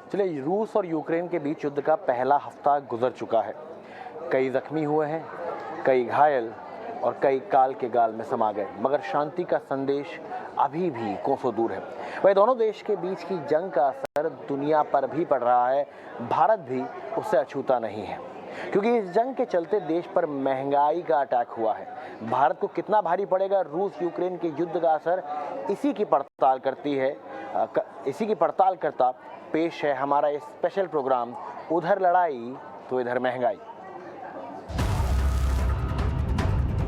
चलिए, रूस और यूक्रेन के बीच युद्ध का पहला हफ्ता गुजर चुका है। कई जख्मी हुए हैं, कई घायल और कई काल के गाल में समा गए, मगर शांति का संदेश अभी भी कोसों दूर है। वही दोनों देश के बीच की जंग का असर दुनिया पर भी पड़ रहा है। भारत भी उससे अछूता नहीं है, क्योंकि इस जंग के चलते देश पर महंगाई का अटैक हुआ है। भारत को कितना भारी पड़ेगा रूस यूक्रेन के युद्ध का असर, इसी की पड़ताल करता पेश है हमारा ये स्पेशल प्रोग्राम, उधर लड़ाई तो इधर महंगाई।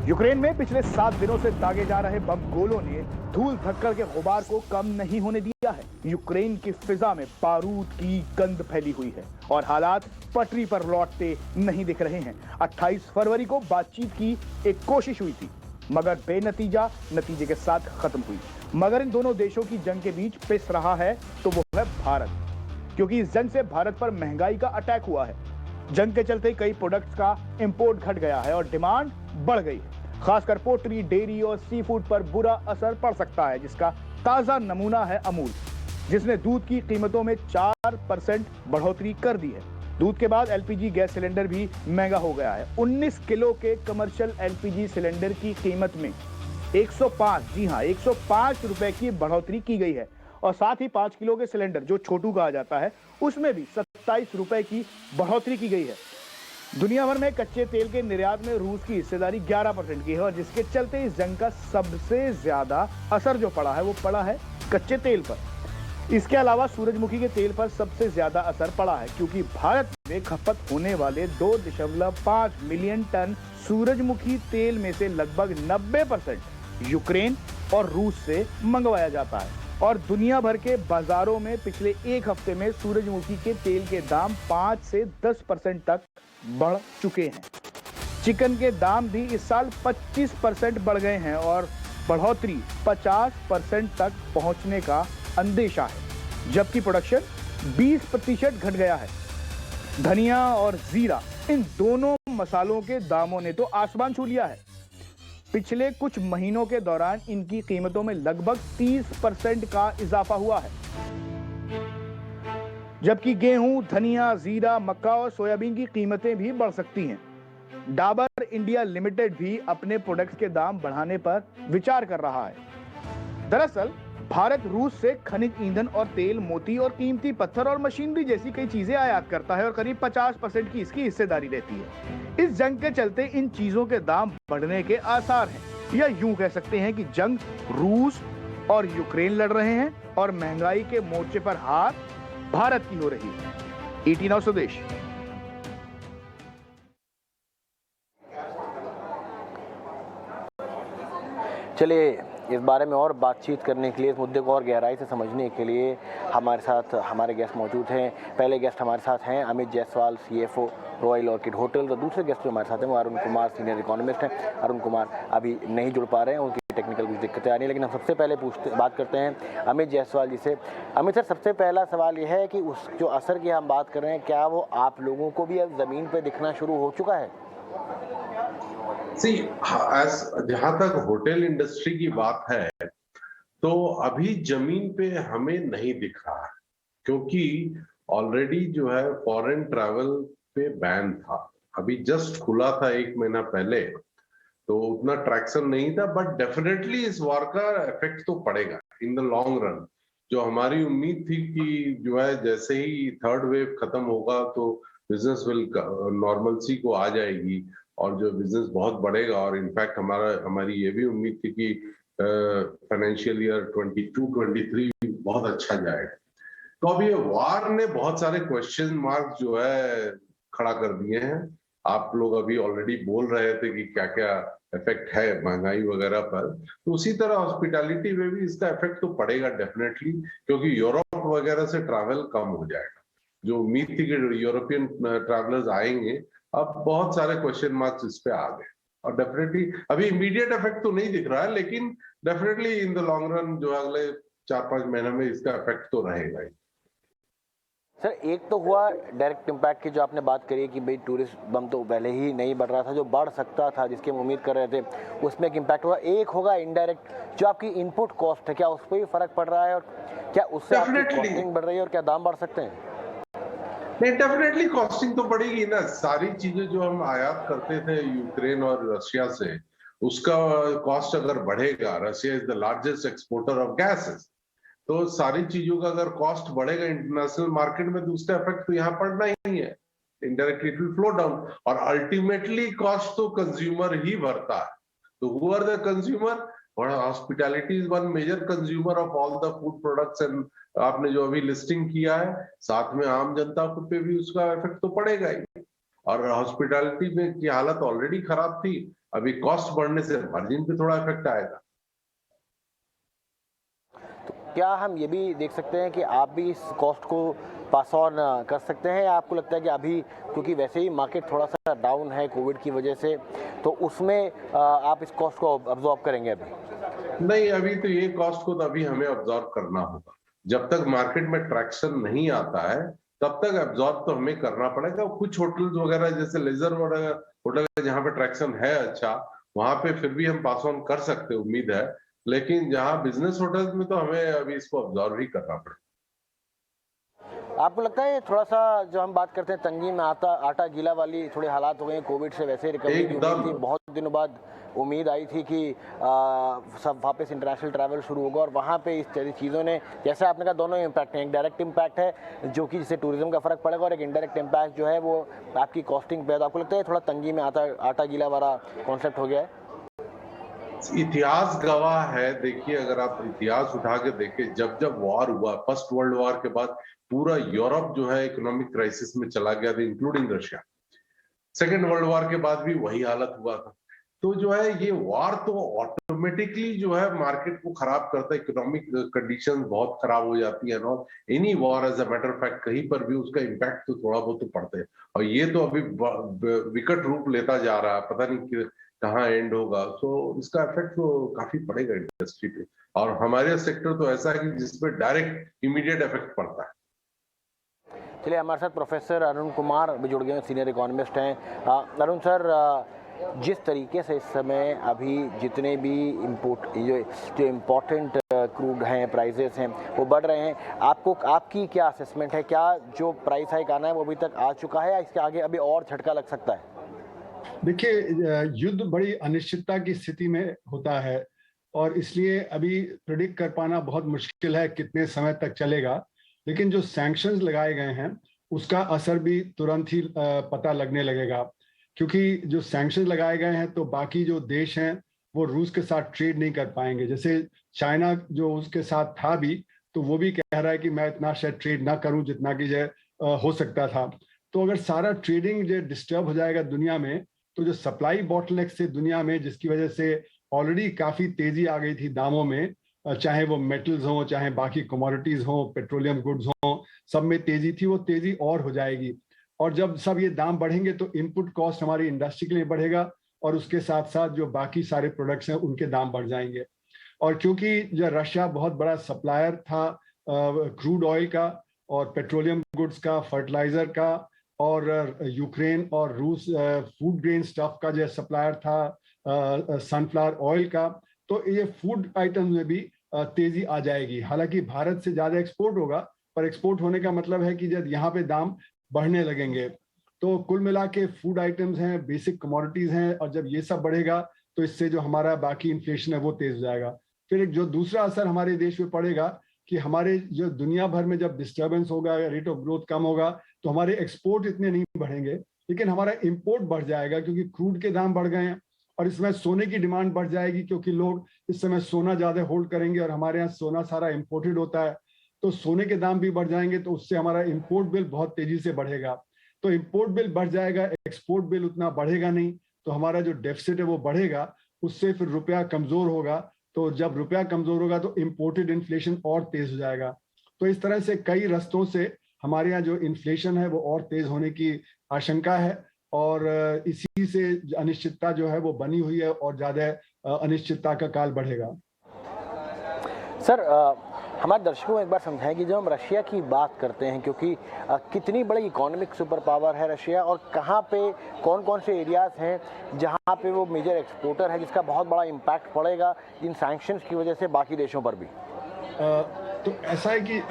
यूक्रेन में पिछले 7 दिनों से दागे जा रहे बम गोलों ने धूल धक्कड़ के गुबार को कम नहीं होने दिया है। यूक्रेन की फिजा में बारूद की गंध फैली हुई है और हालात पटरी पर लौटते नहीं दिख रहे हैं। 28 फरवरी को बातचीत की एक कोशिश हुई थी, मगर बेनतीजा नतीजे के साथ खत्म हुई। मगर इन दोनों देशों की जंग के बीच पिस रहा है तो वो है भारत, क्योंकि इस जंग से भारत पर महंगाई का अटैक हुआ है। जंग के चलते कई प्रोडक्ट्स का इंपोर्ट घट गया है और डिमांड बढ़ गई है। खासकर पोल्ट्री, डेयरी और सी फूड पर बुरा असर पड़ सकता है, जिसका ताजा नमूना है अमूल, जिसने दूध की कीमतों में 4% बढ़ोतरी कर दी है। दूध के बाद एलपीजी गैस सिलेंडर भी महंगा हो गया है। 19 किलो के कमर्शियल एलपीजी सिलेंडर की कीमत में 105, जी हाँ 105 रुपए की बढ़ोतरी की गई है और साथ ही 5 किलो के सिलेंडर जो छोटू कहा जाता है उसमें भी 27 रुपए की बढ़ोतरी की गई है। दुनिया भर में कच्चे तेल के निर्यात में रूस की हिस्सेदारी 11% की है और जिसके चलते इस जंग का सबसे ज्यादा असर जो पड़ा है वो पड़ा है कच्चे तेल पर। इसके अलावा सूरजमुखी के तेल पर सबसे ज्यादा असर पड़ा है, क्योंकि भारत में खपत होने वाले 2.5 मिलियन टन सूरजमुखी तेल में से लगभग 90% यूक्रेन और रूस से मंगवाया जाता है और दुनिया भर के बाजारों में पिछले एक हफ्ते में सूरजमुखी के तेल के दाम 5 से 10% तक बढ़ चुके हैं। चिकन के दाम भी इस साल 25% बढ़ गए हैं और बढ़ोतरी 50% तक पहुंचने का अंदेशा है, जबकि प्रोडक्शन 20% घट गया है। धनिया और जीरा, इन दोनों मसालों के दामों ने तो आसमान छू लिया है। पिछले कुछ महीनों के दौरान इनकी कीमतों में लगभग 30% का इजाफा हुआ है, जबकि गेहूं, धनिया, जीरा, मक्का और सोयाबीन की कीमतें भी बढ़ सकती हैं। डाबर इंडिया लिमिटेड भी अपने प्रोडक्ट्स के दाम बढ़ाने पर विचार कर रहा है। दरअसल भारत रूस से खनिज ईंधन और तेल, मोती और कीमती पत्थर और मशीनरी जैसी कई चीजें आयात करता है और करीब 50% की इसकी हिस्सेदारी रहती है। इस जंग के चलते इन चीजों के दाम बढ़ने के आसार हैं, या यूं कह सकते हैं कि जंग रूस और यूक्रेन लड़ रहे हैं और महंगाई के मोर्चे पर हार भारत की हो रही है। ET नाउ स्वदेश। चलिए, इस बारे में और बातचीत करने के लिए, इस मुद्दे को और गहराई से समझने के लिए हमारे साथ हमारे गेस्ट मौजूद हैं। पहले गेस्ट हमारे साथ हैं Amit Jaiswal, CFO royal orchid hotel, और दूसरे गेस्ट जो हमारे साथ हैं वो अरुण कुमार, सीनियर इकोनॉमिस्ट हैं। अरुण कुमार अभी नहीं जुड़ पा रहे हैं, उनकी टेक्निकल कुछ दिक्कतें आ रही हैं, लेकिन हम सबसे पहले बात करते हैं अमित जायसवाल जी से। अमित सर, सबसे पहला सवाल यह है कि उस जो असर की हम बात कर रहे हैं, क्या वो आप लोगों को भी अब ज़मीन पर दिखना शुरू हो चुका है? जहां तक होटल इंडस्ट्री की बात है तो अभी जमीन पे हमें नहीं दिख रहा है, क्योंकि ऑलरेडी जो है फॉरेन ट्रैवल पे बैन था। अभी जस्ट खुला था 1 महीना पहले, तो उतना ट्रैक्शन नहीं था, बट डेफिनेटली इस वॉर का इफेक्ट तो पड़ेगा इन द लॉन्ग रन। जो हमारी उम्मीद थी कि जो है जैसे ही थर्ड वेव खत्म होगा तो बिजनेस विल नॉर्मलसी को आ जाएगी और जो बिजनेस बहुत बढ़ेगा, और इनफैक्ट हमारी ये भी उम्मीद थी कि फाइनेंशियल ईयर 22-23 बहुत अच्छा जाएगा। तो अब ये वार ने बहुत सारे क्वेश्चन मार्क जो है खड़ा कर दिए हैं। आप लोग अभी ऑलरेडी बोल रहे थे कि क्या क्या इफेक्ट है महंगाई वगैरह पर, तो उसी तरह हॉस्पिटैलिटी में भी इसका इफेक्ट तो पड़ेगा डेफिनेटली, क्योंकि यूरोप वगैरह से ट्रैवल कम हो जाएगा। जो उम्मीद थी कि यूरोपियन ट्रैवलर्स आएंगे, अब बहुत सारे क्वेश्चन मार्क्स इस पे आ गए, और डेफिनेटली अभी इमीडिएट इफेक्ट तो नहीं दिख रहा है, लेकिन definitely in the long run जो अगले 4-5 महीने में इसका इफेक्ट तो रहेगा ही। सर, एक तो हुआ डायरेक्ट इम्पैक्ट की जो आपने बात करी कि भाई टूरिस्ट बम तो पहले ही नहीं बढ़ रहा था, जो बढ़ सकता था जिसकी हम उम्मीद कर रहे थे, उसमें एक इम्पैक्ट हुआ। एक होगा इनडायरेक्ट, जो आपकी इनपुट कॉस्ट है, क्या उस पर भी फर्क पड़ रहा है और क्या उससे आपकी कॉस्टिंग बढ़ रही है और क्या दाम बढ़ सकते हैं? नहीं, डेफिनेटली कॉस्टिंग तो बढ़ेगी ना। सारी चीजें जो हम आयात करते थे यूक्रेन और रशिया से, उसका कॉस्ट अगर बढ़ेगा, Russia is the largest exporter of gases, तो सारी चीजों का अगर कॉस्ट बढ़ेगा इंटरनेशनल मार्केट में, तो उसका इफेक्ट तो यहाँ पड़ना ही है। Indirectly it will flow down, और अल्टीमेटली कॉस्ट तो कंज्यूमर ही भरता है। तो who are the consumer? Hospitality is one major consumer of all the food products, and आपने जो अभी लिस्टिंग किया है, साथ में आम जनता पे भी उसका इफेक्ट तो पड़ेगा ही। और हॉस्पिटैलिटी में की हालत ऑलरेडी खराब थी, अभी कॉस्ट बढ़ने से मार्जिन पे थोड़ा इफेक्ट आएगा। क्या हम ये भी देख सकते हैं कि आप भी इस कॉस्ट को पास ऑन कर सकते हैं, या आपको लगता है कि अभी क्योंकि वैसे ही मार्केट थोड़ा सा डाउन है कोविड की वजह से, तो उसमें आप इस कॉस्ट को अब्जॉर्ब करेंगे अभी? नहीं, अभी तो ये कॉस्ट को तो अभी हमें अब्जॉर्ब करना होगा। जब तक मार्केट में ट्रैक्शन नहीं आता है, तब तक अब्जॉर्ब तो हमें करना पड़ेगा। कुछ होटल्स वगैरह जैसे लेजर वगैरह होटल है, जहाँ पे ट्रैक्शन है अच्छा, वहां पे फिर भी हम पास ऑन कर सकते हैं, उम्मीद है। लेकिन जहाँ बिजनेस होटल्स में तो हमें अभी इसको अब्जॉर्ब ही करना पड़ेगा। आपको लगता है थोड़ा सा जो हम बात करते हैं तंगी में आटा गीला वाली थोड़े हालात हो गए कोविड से, वैसे रिकवरी की उम्मीद थी, बहुत दिनों बाद उम्मीद आई थी कि सब वापस इंटरनेशनल ट्रैवल शुरू होगा, और वहाँ पे इस तरह चीज़ों ने, जैसे आपने कहा, दोनों इम्पैक्ट हैं। एक डायरेक्ट इम्पैक्ट है जो कि जिससे टूरिज्म का फर्क पड़ेगा, और एक इनडायरेक्ट इम्पैक्ट जो है वो आपकी कॉस्टिंग पे है। तो आपको लगता है थोड़ा तंगी में आटा गीला वाला कॉन्सेप्ट हो गया है? इतिहास गवाह है। देखिए, अगर आप इतिहास उठा के देखें, जब जब वॉर हुआ, फर्स्ट वर्ल्ड वॉर के बाद पूरा यूरोप जो है इकोनॉमिक क्राइसिस में चला गया था, including Russia. Second world war के बाद भी वही हालत हुआ था। तो जो है ये वॉर तो ऑटोमेटिकली जो है मार्केट को खराब करता है, इकोनॉमिक कंडीशन बहुत खराब हो जाती है। Not any war, as a matter of fact, कहीं पर भी उसका इम्पैक्ट तो थोड़ा बहुत तो पड़ता है। और ये तो अभी विकट रूप लेता जा रहा है, पता नहीं कहाँ एंड होगा। तो इसका इफेक्ट तो काफी पड़ेगा इंडस्ट्री पे, और हमारे सेक्टर तो ऐसा है कि जिसपे डायरेक्ट इमीडिएट इफेक्ट पड़ता है। चलिए, हमारे साथ प्रोफेसर अरुण कुमार भी जुड़ गए हैं, सीनियर इकोनॉमिस्ट हैं। अरुण सर, जिस तरीके से इस समय अभी जितने भी जो इम्पोर्टेंट क्रूड हैं, प्राइजेस हैं, वो बढ़ रहे हैं, आपकी क्या असेसमेंट है? क्या जो प्राइस हाइक आना है वो अभी तक आ चुका है, या इसके आगे अभी और झटका लग सकता है? देखिए, युद्ध बड़ी अनिश्चितता की स्थिति में होता है, और इसलिए अभी प्रिडिक्ट कर पाना बहुत मुश्किल है कितने समय तक चलेगा। लेकिन जो सैंक्शंस लगाए गए हैं उसका असर भी तुरंत ही पता लगने लगेगा, क्योंकि जो सैंक्शंस लगाए गए हैं तो बाकी जो देश हैं वो रूस के साथ ट्रेड नहीं कर पाएंगे। जैसे चाइना जो उसके साथ था भी, तो वो भी कह रहा है कि मैं इतना शायद ट्रेड ना करूं जितना कि जो हो सकता था। तो अगर सारा ट्रेडिंग जो डिस्टर्ब हो जाएगा दुनिया में, तो जो सप्लाई बॉटलनेक से दुनिया में, जिसकी वजह से ऑलरेडी काफी तेजी आ गई थी दामों में, चाहे वो मेटल्स हों, चाहे बाकी कमोडिटीज हों, पेट्रोलियम गुड्स हों, सब में तेजी थी, वो तेजी और हो जाएगी। और जब सब ये दाम बढ़ेंगे तो इनपुट कॉस्ट हमारी इंडस्ट्री के लिए बढ़ेगा, और उसके साथ साथ जो बाकी सारे प्रोडक्ट्स हैं उनके दाम बढ़ जाएंगे। और क्योंकि जो रशिया बहुत बड़ा सप्लायर था क्रूड ऑयल का और पेट्रोलियम गुड्स का, फर्टिलाइजर का, और यूक्रेन और रूस फूड ग्रेन स्टफ का जो सप्लायर था, सनफ्लावर ऑयल का, तो ये फूड आइटम्स में भी तेजी आ जाएगी। हालांकि भारत से ज्यादा एक्सपोर्ट होगा, पर एक्सपोर्ट होने का मतलब है कि जब यहाँ पे दाम बढ़ने लगेंगे, तो कुल मिला के फूड आइटम्स हैं, बेसिक कमोडिटीज हैं, और जब ये सब बढ़ेगा तो इससे जो हमारा बाकी इन्फ्लेशन है वो तेज हो जाएगा। फिर एक जो दूसरा असर हमारे देश में पड़ेगा कि हमारे जो दुनिया भर में जब डिस्टर्बेंस होगा, रेट ऑफ ग्रोथ कम होगा, तो हमारे एक्सपोर्ट इतने नहीं बढ़ेंगे, लेकिन हमारा इंपोर्ट बढ़ जाएगा, क्योंकि क्रूड के दाम बढ़ गए हैं। और इसमें सोने की डिमांड बढ़ जाएगी, क्योंकि लोग इस समय सोना ज्यादा होल्ड करेंगे, और हमारे यहाँ सोना सारा इम्पोर्टेड होता है, तो सोने के दाम भी बढ़ जाएंगे, तो उससे हमारा इंपोर्ट बिल बहुत तेजी से बढ़ेगा। तो इंपोर्ट बिल बढ़ जाएगा, एक्सपोर्ट बिल उतना बढ़ेगा नहीं, तो हमारा जो डेफिसिट है वो बढ़ेगा, उससे फिर रुपया कमजोर होगा। तो जब रुपया कमजोर होगा तो इंपोर्टेड इन्फ्लेशन और तेज हो जाएगा। तो इस तरह से कई रस्तों से हमारे यहाँ जो इन्फ्लेशन है वो और तेज होने की आशंका है, और इसी से अनिश्चितता जो है वो बनी हुई है, और ज्यादा अनिश्चितता का काल बढ़ेगा। सर, हमारे दर्शकों को एक बार समझाएं कि जब हम रशिया की बात करते हैं, क्योंकि कितनी बड़ी इकोनॉमिक सुपर पावर है रशिया, और कहाँ पे कौन कौन से एरियाज हैं जहाँ पे वो मेजर एक्सपोर्टर है, जिसका बहुत बड़ा इम्पैक्ट पड़ेगा इन सैंक्शंस की वजह से बाकी देशों पर भी। तो ऐसा है कि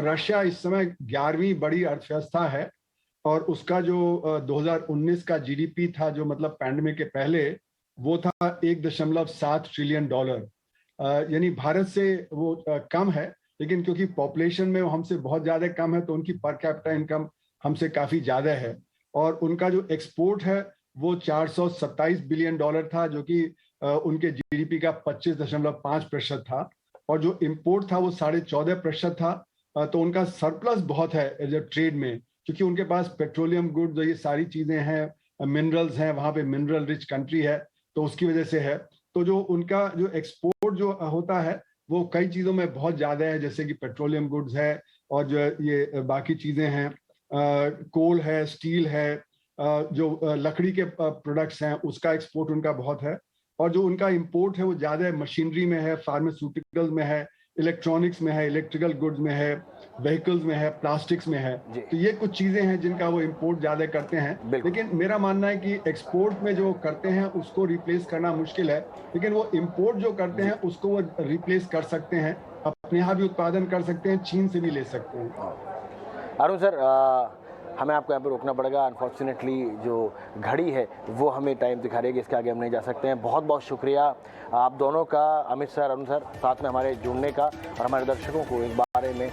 रशिया इस समय 11वीं बड़ी अर्थव्यवस्था है, और उसका जो 2019 का जीडीपी था, जो मतलब पैंडेमिक के पहले, वो था $1.7 ट्रिलियन। यानी भारत से वो कम है, लेकिन क्योंकि पॉपुलेशन में वो हमसे बहुत ज्यादा कम है तो उनकी पर कैपिटा इनकम हमसे काफी ज्यादा है। और उनका जो एक्सपोर्ट है वो $427 बिलियन था, जो कि उनके जीडीपी का 25.5% था। और जो इंपोर्ट था वो 14.5% था। तो उनका सरप्लस बहुत है एज ए ट्रेड में, क्योंकि उनके पास पेट्रोलियम गुड्स, ये सारी चीजें हैं, मिनरल्स हैं, वहां पे मिनरल रिच कंट्री है, तो उसकी वजह से है। तो जो उनका जो एक्सपोर्ट जो होता है वो कई चीजों में बहुत ज्यादा है, जैसे कि पेट्रोलियम गुड्स है और जो ये बाकी चीजें हैं, कोल है, स्टील है, जो लकड़ी के प्रोडक्ट्स हैं उसका एक्सपोर्ट उनका बहुत है। और जो उनका इंपोर्ट है वो ज्यादा मशीनरी में है, फार्मास्यूटिकल्स में है, इलेक्ट्रॉनिक्स में है, इलेक्ट्रिकल गुड्स में है, व्हीकल्स में है, प्लास्टिक्स में है। तो ये कुछ चीजें हैं जिनका वो इंपोर्ट ज्यादा करते हैं। लेकिन मेरा मानना है कि एक्सपोर्ट में जो करते हैं उसको रिप्लेस करना मुश्किल है, लेकिन वो इंपोर्ट जो करते हैं उसको वो रिप्लेस कर सकते हैं, अपने यहाँ भी उत्पादन कर सकते हैं, चीन से भी ले सकते हैं। अरुण सर, हमें आपको यहाँ पर रोकना पड़ेगा। अनफॉर्चुनेटली जो घड़ी है वो हमें टाइम दिखा रही है कि इसके आगे हम नहीं जा सकते हैं। बहुत बहुत शुक्रिया आप दोनों का, अमित सर, अरुण सर, साथ में हमारे जुड़ने का और हमारे दर्शकों को इस बारे में